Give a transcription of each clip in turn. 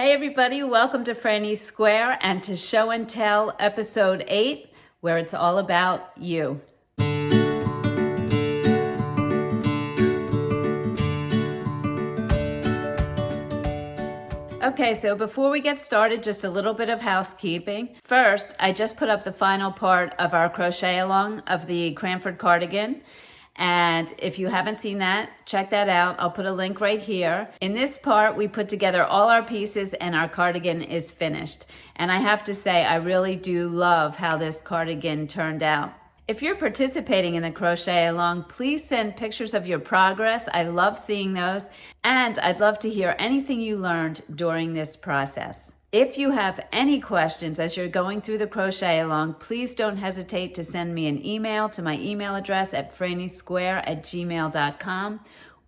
Hey everybody, welcome to Frannie's Square and to Show and Tell episode 8, where it's all about you. Okay, so before we get started, just a little bit of housekeeping. First, I just put up the final part of our crochet along of the Cranford cardigan. And if you haven't seen that, check that out. I'll put a link right here. In this part, we put together all our pieces and our cardigan is finished. And I have to say, I really do love how this cardigan turned out. If you're participating in the crochet along, please send pictures of your progress. I love seeing those. And I'd love to hear anything you learned during this process. If you have any questions as you're going through the crochet along, please don't hesitate to send me an email to my email address at franniessquare@gmail.com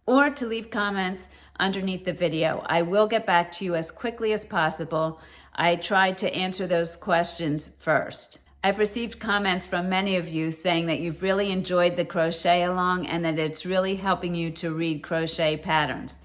or to leave comments underneath the video. I will get back to you as quickly as possible. I tried to answer those questions first. I've received comments from many of you saying that you've really enjoyed the crochet along and that it's really helping you to read crochet patterns.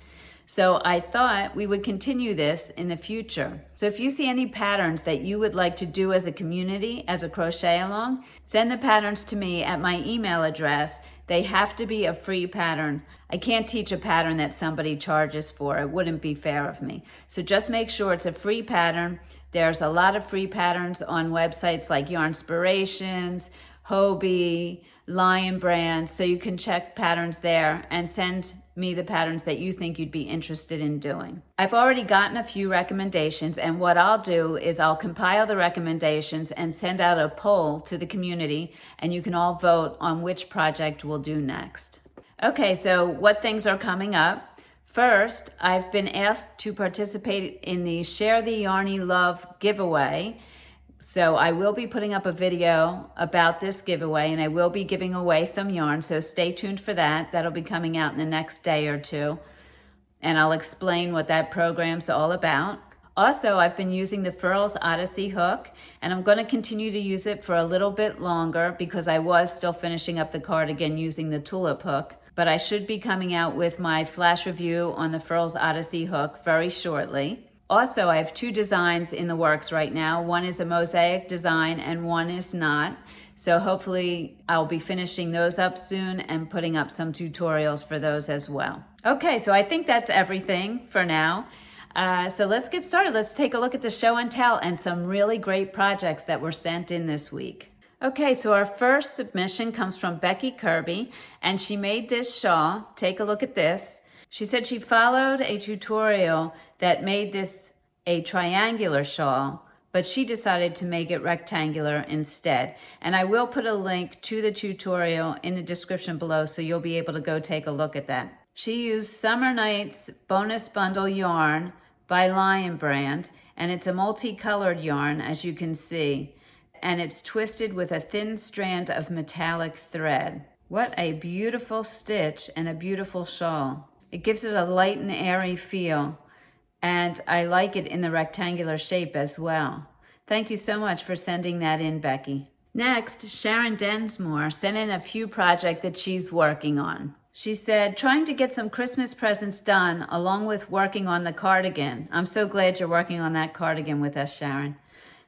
So I thought we would continue this in the future. So if you see any patterns that you would like to do as a community, as a crochet along, send the patterns to me at my email address. They have to be a free pattern. I can't teach a pattern that somebody charges for. It wouldn't be fair of me. So just make sure it's a free pattern. There's a lot of free patterns on websites like Yarnspirations, Hobie, Lion Brand, so you can check patterns there and send me the patterns that you think you'd be interested in doing. I've already gotten a few recommendations, and what I'll do is I'll compile the recommendations and send out a poll to the community, and you can all vote on which project we'll do next. Okay, so what things are coming up? First, I've been asked to participate in the Share the Yarny Love giveaway. So I will be putting up a video about this giveaway, and I will be giving away some yarn, so stay tuned for that. That'll be coming out in the next day or two, and I'll explain what that program's all about. Also, I've been using the Furls Odyssey hook, and I'm going to continue to use it for a little bit longer because I was still finishing up the cardigan using the tulip hook, but I should be coming out with my flash review on the Furls Odyssey hook very shortly. Also, I have 2 designs in the works right now. One is a mosaic design and one is not. So hopefully I'll be finishing those up soon and putting up some tutorials for those as well. Okay, so I think that's everything for now. So let's get started. Let's take a look at the show and tell and some really great projects that were sent in this week. Okay, so our first submission comes from Becky Kirby, and she made this shawl. Take a look at this. She said she followed a tutorial that made this a triangular shawl, but she decided to make it rectangular instead. And I will put a link to the tutorial in the description below so you'll be able to go take a look at that. She used Summer Nights Bonus Bundle yarn by Lion Brand, and it's a multicolored yarn, as you can see, and it's twisted with a thin strand of metallic thread. What a beautiful stitch and a beautiful shawl. It gives it a light and airy feel, and I like it in the rectangular shape as well. Thank you so much for sending that in, Becky. Next, Sharon Densmore sent in a few projects that she's working on. She said, trying to get some Christmas presents done along with working on the cardigan. I'm so glad you're working on that cardigan with us, Sharon.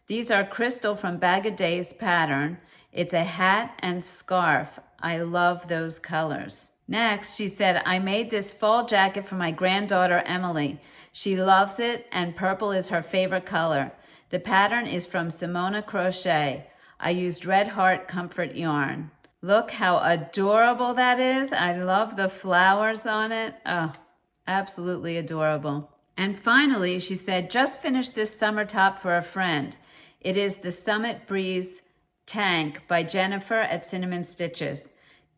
These are Crystal from Bag of Days pattern. It's a hat and scarf. I love those colors. Next, she said, I made this fall jacket for my granddaughter, Emily. She loves it, and purple is her favorite color. The pattern is from Simona Crochet. I used Red Heart Comfort yarn. Look how adorable that is. I love the flowers on it. Oh, absolutely adorable. And finally, she said, just finished this summer top for a friend. It is the Summit Breeze Tank by Jennifer at Cinnamon Stitches.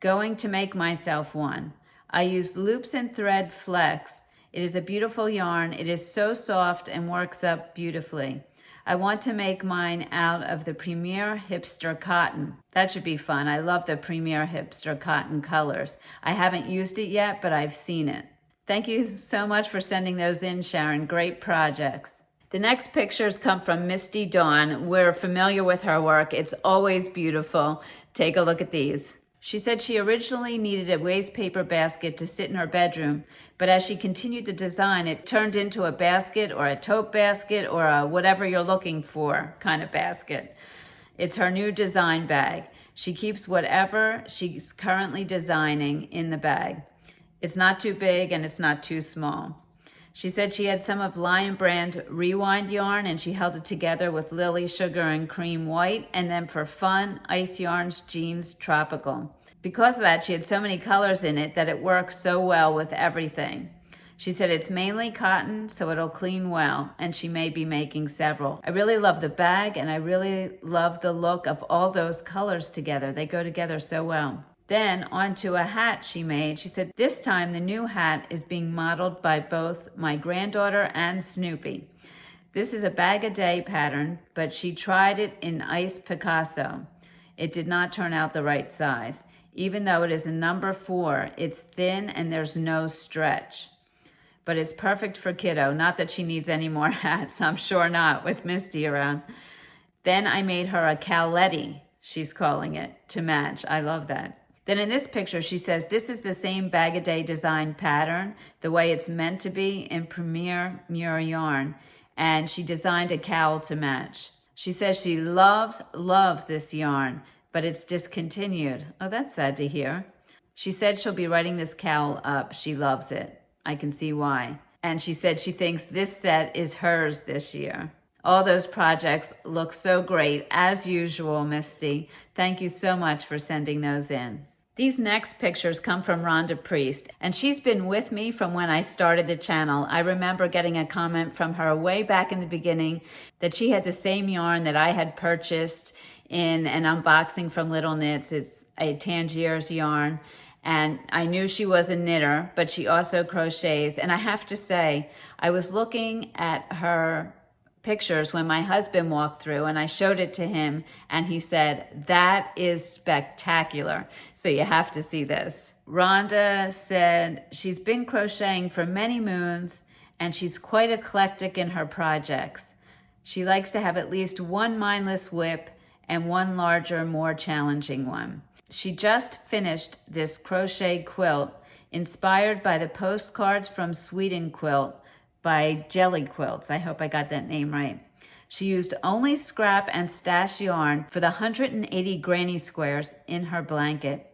Going to make myself one. I used Loops and Thread Flex. It is a beautiful yarn. It is so soft and works up beautifully. I want to make mine out of the Premier Hipster Cotton. That should be fun. I love the Premier Hipster Cotton colors. I haven't used it yet, but I've seen it. Thank you so much for sending those in, Sharon. Great projects. The next pictures come from Misty Dawn. We're familiar with her work. It's always beautiful. Take a look at these. She said she originally needed a waste paper basket to sit in her bedroom, but as she continued the design, it turned into a basket or a tote basket or a whatever you're looking for kind of basket. It's her new design bag. She keeps whatever she's currently designing in the bag. It's not too big and it's not too small. She said she had some of Lion Brand Rewind yarn and she held it together with Lily Sugar and Cream White, and then for fun, Ice Yarns Jeans Tropical. Because of that, she had so many colors in it that it works so well with everything. She said it's mainly cotton, so it'll clean well, and she may be making several. I really love the bag, and I really love the look of all those colors together. They go together so well. Then onto a hat she made. She said this time the new hat is being modeled by both my granddaughter and Snoopy. This is a bag-a-day pattern, but she tried it in Ice Picasso. It did not turn out the right size. Even though it is a number 4, it's thin and there's no stretch. But it's perfect for kiddo. Not that she needs any more hats, I'm sure not, with Misty around. Then I made her a cowletti, she's calling it, to match. I love that. Then in this picture, she says this is the same bag-a-day design pattern, the way it's meant to be in Premier Muir yarn, and she designed a cowl to match. She says she loves this yarn, but it's discontinued. Oh, that's sad to hear. She said she'll be writing this cowl up. She loves it. I can see why. And she said she thinks this set is hers this year. All those projects look so great, as usual, Misty. Thank you so much for sending those in. These next pictures come from Rhonda Priest, and she's been with me from when I started the channel. I remember getting a comment from her way back in the beginning that she had the same yarn that I had purchased in an unboxing from Little Knits. It's a Tangiers yarn, and I knew she was a knitter, but she also crochets. And I have to say, I was looking at her pictures when my husband walked through and I showed it to him and he said, that is spectacular. So you have to see this. Rhonda said she's been crocheting for many moons and she's quite eclectic in her projects. She likes to have at least one mindless whip and one larger, more challenging one. She just finished this crochet quilt inspired by the postcards from Sweden quilt by Jelly Quilts. I hope I got that name right. She used only scrap and stash yarn for the 180 granny squares in her blanket.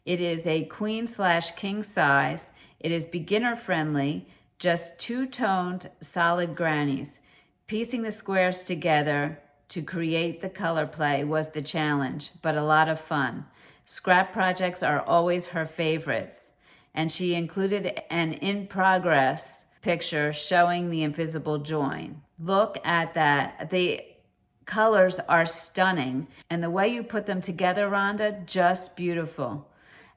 It is a queen/king size. It is beginner friendly, just 2-toned solid grannies. Piecing the squares together to create the color play was the challenge, but a lot of fun. Scrap projects are always her favorites, and she included an in-progress picture showing the invisible join. Look at that. The colors are stunning, and the way you put them together, Rhonda, just beautiful.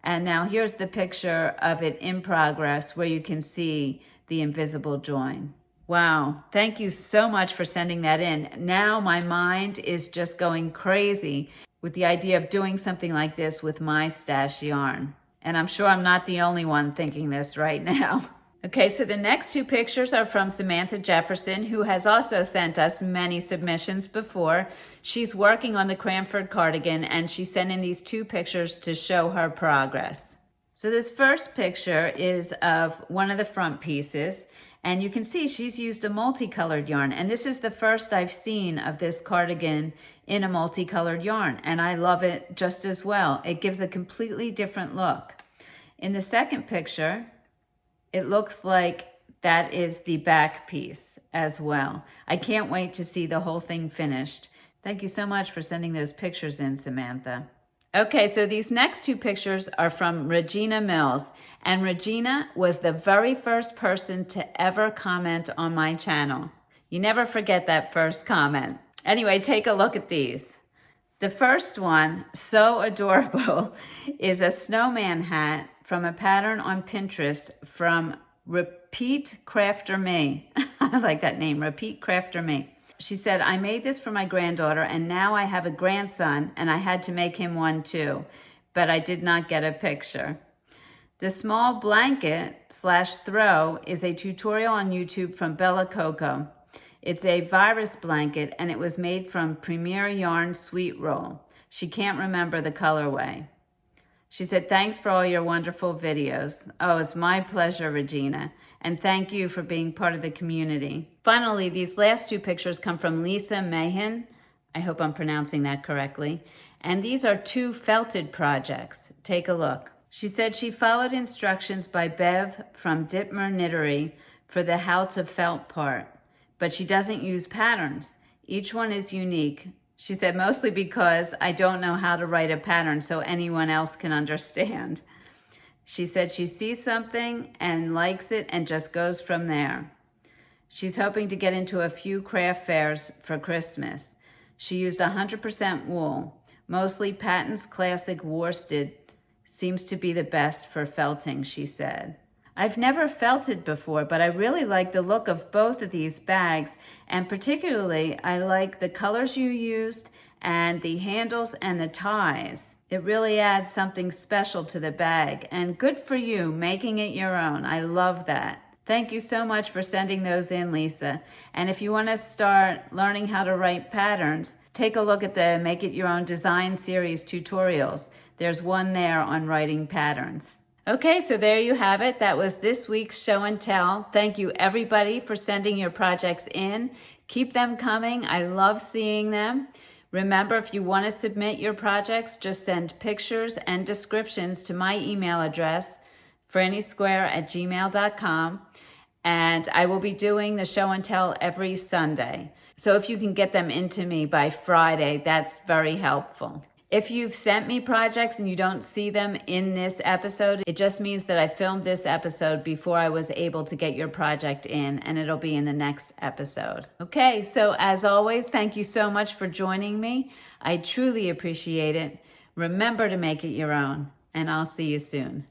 And now here's the picture of it in progress where you can see the invisible join. Wow, thank you so much for sending that in. Now my mind is just going crazy with the idea of doing something like this with my stash yarn. And I'm sure I'm not the only one thinking this right now. Okay, so the next 2 pictures are from Samantha Jefferson, who has also sent us many submissions before. She's working on the Cranford cardigan, and she sent in these 2 pictures to show her progress. So this first picture is of one of the front pieces, and you can see she's used a multicolored yarn, and this is the first I've seen of this cardigan in a multicolored yarn, and I love it just as well. It gives a completely different look. In the second picture, it looks like that is the back piece as well. I can't wait to see the whole thing finished. Thank you so much for sending those pictures in, Samantha. Okay, so these next 2 pictures are from Regina Mills. And Regina was the very first person to ever comment on my channel. You never forget that first comment. Anyway, take a look at these. The first one, so adorable, is a snowman hat from a pattern on Pinterest from Repeat Crafter Me. I like that name, Repeat Crafter Me. She said, I made this for my granddaughter and now I have a grandson and I had to make him one too, but I did not get a picture. The small blanket/throw is a tutorial on YouTube from Bella Coco. It's a virus blanket and it was made from Premier Yarn Sweet Roll. She can't remember the colorway. She said, thanks for all your wonderful videos. Oh, it's my pleasure, Regina. And thank you for being part of the community. Finally, these last two pictures come from Lisa Mahan. I hope I'm pronouncing that correctly. And these are two felted projects. Take a look. She said she followed instructions by Bev from Dittmer Knittery for the how to felt part, but she doesn't use patterns. Each one is unique. She said, mostly because I don't know how to write a pattern so anyone else can understand. She said she sees something and likes it and just goes from there. She's hoping to get into a few craft fairs for Christmas. She used 100% wool, mostly Patton's Classic worsted. Seems to be the best for felting, she said. I've never felted before, but I really like the look of both of these bags, and particularly I like the colors you used and the handles and the ties. It really adds something special to the bag, and good for you making it your own. I love that. Thank you so much for sending those in, Lisa. And if you want to start learning how to write patterns, take a look at the Make It Your Own Design Series tutorials. There's one there on writing patterns. Okay, so there you have it. That was this week's show and tell. Thank you everybody for sending your projects in. Keep them coming. I love seeing them. Remember, if you want to submit your projects, just send pictures and descriptions to my email address, franniessquare@gmail.com, and I will be doing the show and tell every Sunday. So if you can get them into me by Friday, that's very helpful. If you've sent me projects and you don't see them in this episode, it just means that I filmed this episode before I was able to get your project in, and it'll be in the next episode. Okay, so as always, thank you so much for joining me. I truly appreciate it. Remember to make it your own, and I'll see you soon.